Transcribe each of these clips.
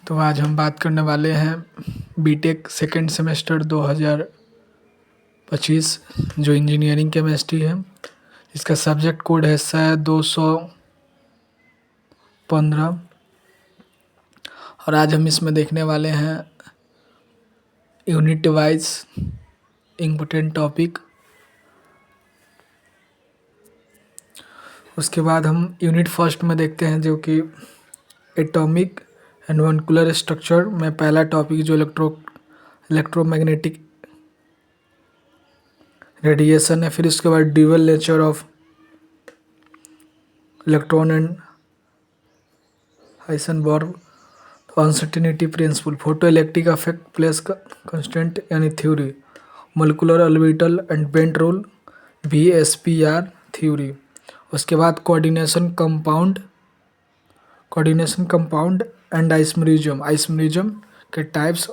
तो आज हम बात करने वाले हैं बीटेक सेकेंड सेमेस्टर 2025 जो इंजीनियरिंग केमिस्ट्री है। इसका सब्जेक्ट कोड है SAE 215 और आज हम इसमें देखने वाले हैं यूनिट वाइज इम्पोर्टेंट टॉपिक। उसके बाद हम यूनिट फर्स्ट में देखते हैं जो कि एटॉमिक एंड मॉलिक्यूलर स्ट्रक्चर में पहला टॉपिक जो इलेक्ट्रोमैग्नेटिक रेडिएशन है। फिर उसके बाद dual nature of electron and Heisenberg uncertainty principle, photoelectric effect Planck's constant यानी theory, molecular orbital and bent rule VSPR theory. उसके बाद कोऑर्डिनेशन कंपाउंड एंड आइसोमरिज्म के टाइप्स।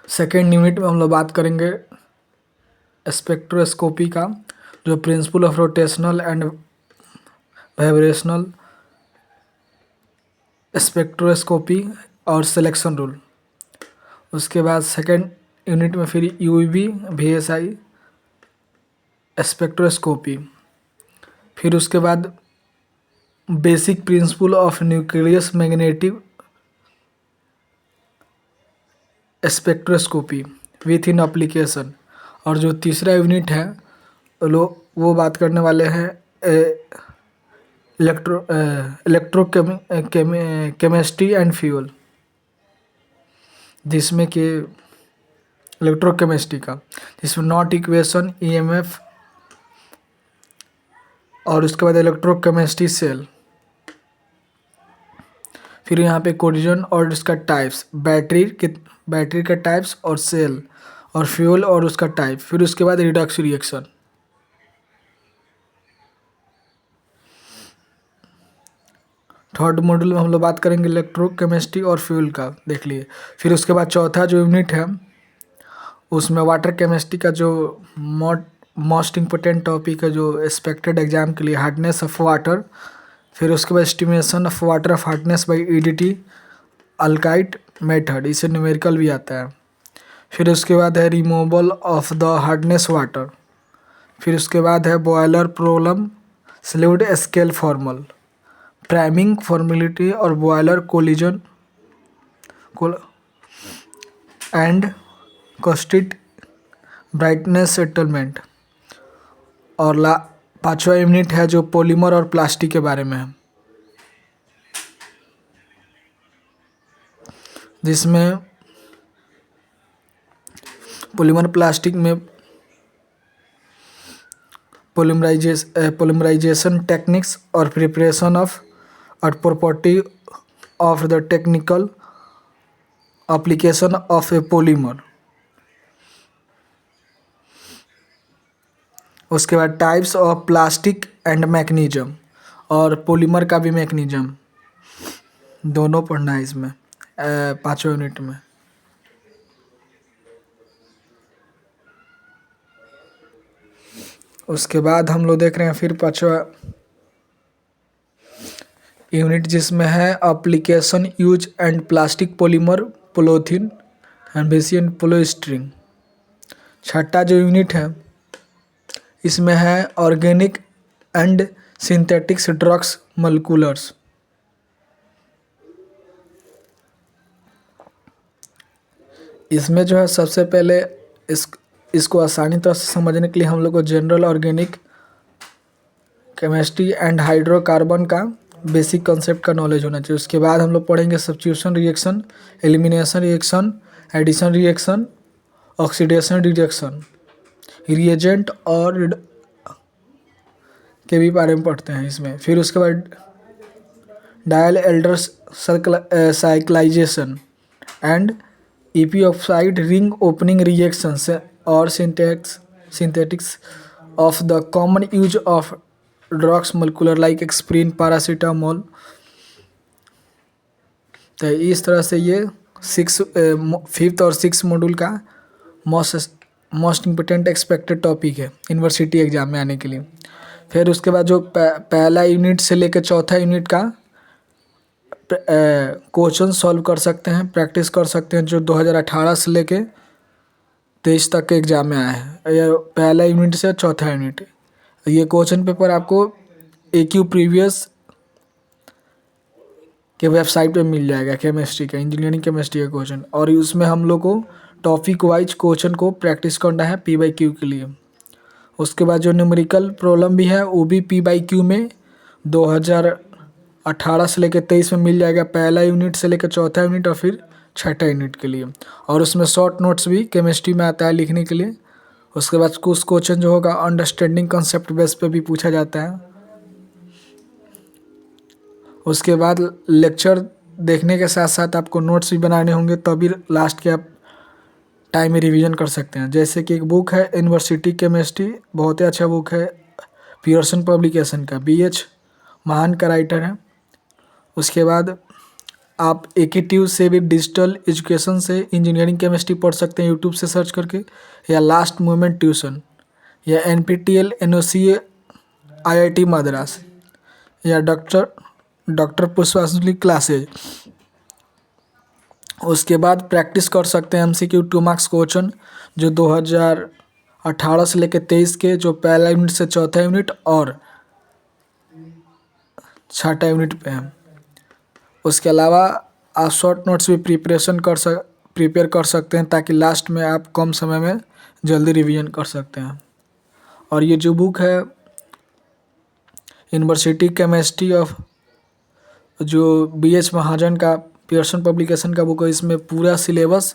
सेकेंड यूनिट में हम लोग बात करेंगे स्पेक्ट्रोस्कोपी का, जो principle of rotational and vibrational spectroscopy और सिलेक्शन रूल। उसके बाद सेकेंड यूनिट में फिर UV VSI स्पेक्ट्रोस्कोपी। फिर उसके बाद basic principle of nucleus magnetic spectroscopy with in application. और जो तीसरा यूनिट है वो बात करने वाले हैं केमिस्ट्री एंड फ्यूल, जिसमें कि इलेक्ट्रोकेमिस्ट्री का, जिसमें नॉट इक्वेशन EMF और उसके बाद इलेक्ट्रोकेमिस्ट्री सेल। फिर यहाँ पे कोरिजन और उसका टाइप्स, बैटरी का टाइप्स और सेल और फ्यूल और उसका टाइप। फिर उसके बाद रिडक्स रिएक्शन। थर्ड मॉड्यूल में हम लोग बात करेंगे इलेक्ट्रोकेमिस्ट्री और फ्यूल का, देख लिए। फिर उसके बाद चौथा जो यूनिट है उसमें वाटर केमिस्ट्री का जो मोस्ट इम्पोर्टेंट टॉपिक है, जो एक्सपेक्टेड एग्जाम के लिए, हार्डनेस ऑफ वाटर। फिर उसके बाद estimation of water of hardness by EDT अल्काइट मेथड, इसे न्यूमेरिकल भी आता है। फिर उसके बाद है removal of the hardness water. फिर उसके बाद है boiler problem, sludge scale formal, priming formality और boiler corrosion and caustic embrittlement settlement. और पांचवा यूनिट है जो पॉलीमर और प्लास्टिक के बारे में है, जिसमें पॉलीमर प्लास्टिक में पोलिमराइजेशन टेक्निक्स और प्रिपरेशन ऑफ और property of the technical application of A polymer. उसके बाद types of plastic and mechanism, और पॉलीमर का भी मैकेनिज्म, दोनों पढ़ना है इसमें पांचों यूनिट में। उसके बाद हम लोग देख रहे हैं फिर पांचवा यूनिट, जिसमें है application use and plastic polymer polythene and बेसियन पोलोस्टीरीन। छठा जो यूनिट है इसमें है organic and synthetics drugs molecules. इसमें जो है सबसे पहले इसको आसानी तरह से समझने के लिए हम लोग को general organic chemistry and hydrocarbon का बेसिक कंसेप्ट का नॉलेज होना चाहिए। उसके बाद हम लोग पढ़ेंगे substitution reaction, elimination reaction, addition reaction, oxidation reaction, reagent और के भी बारे में पढ़ते हैं इसमें। फिर उसके बाद Diels Alder cyclization and epoxide ring opening reactions और synthetics of the common use of drugs molecular like aspirin, paracetamol. तो इस तरह से ये फिफ्थ और सिक्स मॉड्यूल का मोस्ट इम्पोर्टेंट एक्सपेक्टेड टॉपिक है यूनिवर्सिटी एग्जाम में आने के लिए। फिर उसके बाद जो पहला यूनिट से लेकर चौथा यूनिट का क्वेश्चन सॉल्व कर सकते हैं, प्रैक्टिस कर सकते हैं जो 2018 से लेके 23 तक के एग्जाम में आए हैं। ये पहला यूनिट से चौथा यूनिट। ये क्वेश्चन पेपर आपको AQ प्रीवियस के वेबसाइट पे मिल जाएगा, केमिस्ट्री का, इंजीनियरिंग केमिस्ट्री का क्वेश्चन। और उसमें हम लोग को टॉपिक वाइज क्वेश्चन को प्रैक्टिस करना है P/Q के लिए। उसके बाद जो न्यूमेरिकल प्रॉब्लम भी है वो भी P/Q में 2018 से लेकर 23 में मिल जाएगा, पहला यूनिट से लेकर चौथा यूनिट और फिर छठा यूनिट के लिए। और उसमें शॉर्ट नोट्स भी केमिस्ट्री में आता है लिखने के लिए। उसके बाद कुछ क्वेश्चन जो होगा अंडरस्टैंडिंग कंसेप्ट बेस पे भी पूछा जाता है। उसके बाद लेक्चर देखने के साथ साथ आपको नोट्स भी बनाने होंगे, तभी लास्ट के आप टाइम में रिवीजन कर सकते हैं। जैसे कि एक बुक है यूनिवर्सिटी केमिस्ट्री, बहुत ही अच्छा बुक है, पियर्सन पब्लिकेशन का, BH महान का राइटर है। उसके बाद आप AQ से भी डिजिटल एजुकेशन से इंजीनियरिंग केमिस्ट्री पढ़ सकते हैं यूट्यूब से सर्च करके, या लास्ट मोमेंट ट्यूशन, या NPTEL NOCA IIT मद्रास, या डॉक्टर पुष्पांजलि क्लासेज। उसके बाद प्रैक्टिस कर सकते हैं MCQ 2 मार्क्स क्वेश्चन जो 2018 से लेकर 23 के, जो पहला यूनिट से चौथा यूनिट और छठा यूनिट पे हैं। उसके अलावा आप शॉर्ट नोट्स भी प्रिपेयर कर सकते हैं ताकि लास्ट में आप कम समय में जल्दी रिवीजन कर सकते हैं। और ये जो बुक है यूनिवर्सिटी केमिस्ट्री ऑफ, जो BH महाजन का पियर्सन पब्लिकेशन का बुक है, इसमें पूरा सिलेबस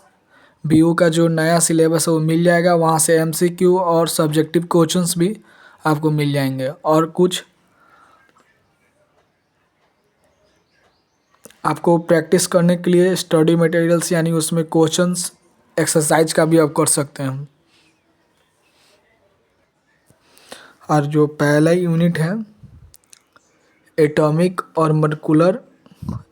BU का जो नया सिलेबस है वो मिल जाएगा। वहाँ से MCQ और सब्जेक्टिव क्वेश्चंस भी आपको मिल जाएंगे। और कुछ आपको प्रैक्टिस करने के लिए स्टडी मटेरियल्स, यानी उसमें क्वेश्चंस एक्सरसाइज का भी आप कर सकते हैं। और जो पहला यूनिट है एटॉमिक और मॉलिक्यूलर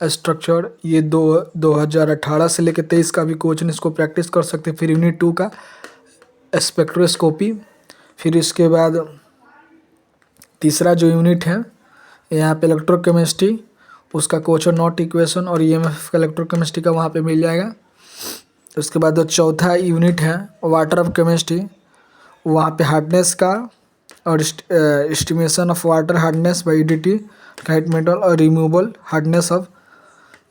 स्ट्रक्चर, ये 2018 से लेकर 23 का भी क्वेश्चन, इसको प्रैक्टिस कर सकते हैं। फिर यूनिट 2 का स्पेक्ट्रोस्कोपी। फिर इसके बाद तीसरा जो यूनिट है यहाँ पे इलेक्ट्रोकेमिस्ट्री, उसका क्वेश्चन नॉट इक्वेशन और EMF का इलेक्ट्रोकेमिस्ट्री का वहाँ पे मिल जाएगा। उसके बाद जो चौथा यूनिट है वाटर ऑफ केमिस्ट्री, वहाँ पे हार्डनेस का और estimation of water hardness by EDT, light metal और रिमूवल हार्डनेस ऑफ,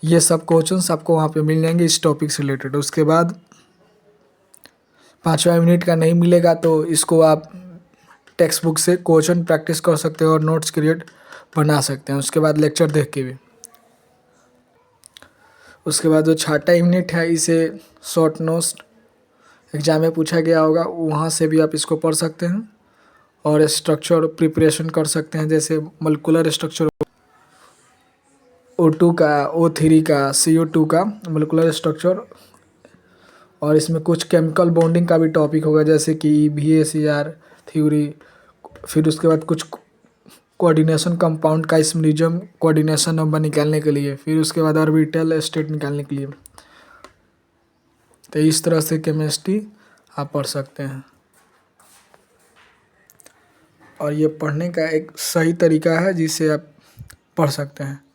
ये सब क्वेश्चंस आपको वहाँ पे मिल जाएंगे इस टॉपिक से रिलेटेड। उसके बाद पाँचवा यूनिट का नहीं मिलेगा तो इसको आप टेक्स्ट बुक से क्वेश्चन प्रैक्टिस कर सकते हो और नोट्स क्रिएट बना सकते हैं, उसके बाद लेक्चर देख के भी। उसके बाद जो छठा यूनिट है इसे शॉर्ट नोट्स एग्जाम में पूछा गया होगा, वहाँ से भी आप इसको पढ़ सकते हैं और स्ट्रक्चर प्रिपरेशन कर सकते हैं। जैसे मोलिकुलर स्ट्रक्चर O2 का, O3 का, CO2 का मोलिकुलर स्ट्रक्चर, और इसमें कुछ केमिकल बॉन्डिंग का भी टॉपिक होगा जैसे कि VACR थ्योरी। फिर उसके बाद कुछ कोऑर्डिनेशन कंपाउंड का स्मरिज्म कोऑर्डिनेशन नंबर निकालने के लिए, फिर उसके बाद ऑर्बिटल स्टेट निकालने के लिए। तो इस तरह से केमिस्ट्री आप पढ़ सकते हैं, और ये पढ़ने का एक सही तरीका है जिससे आप पढ़ सकते हैं।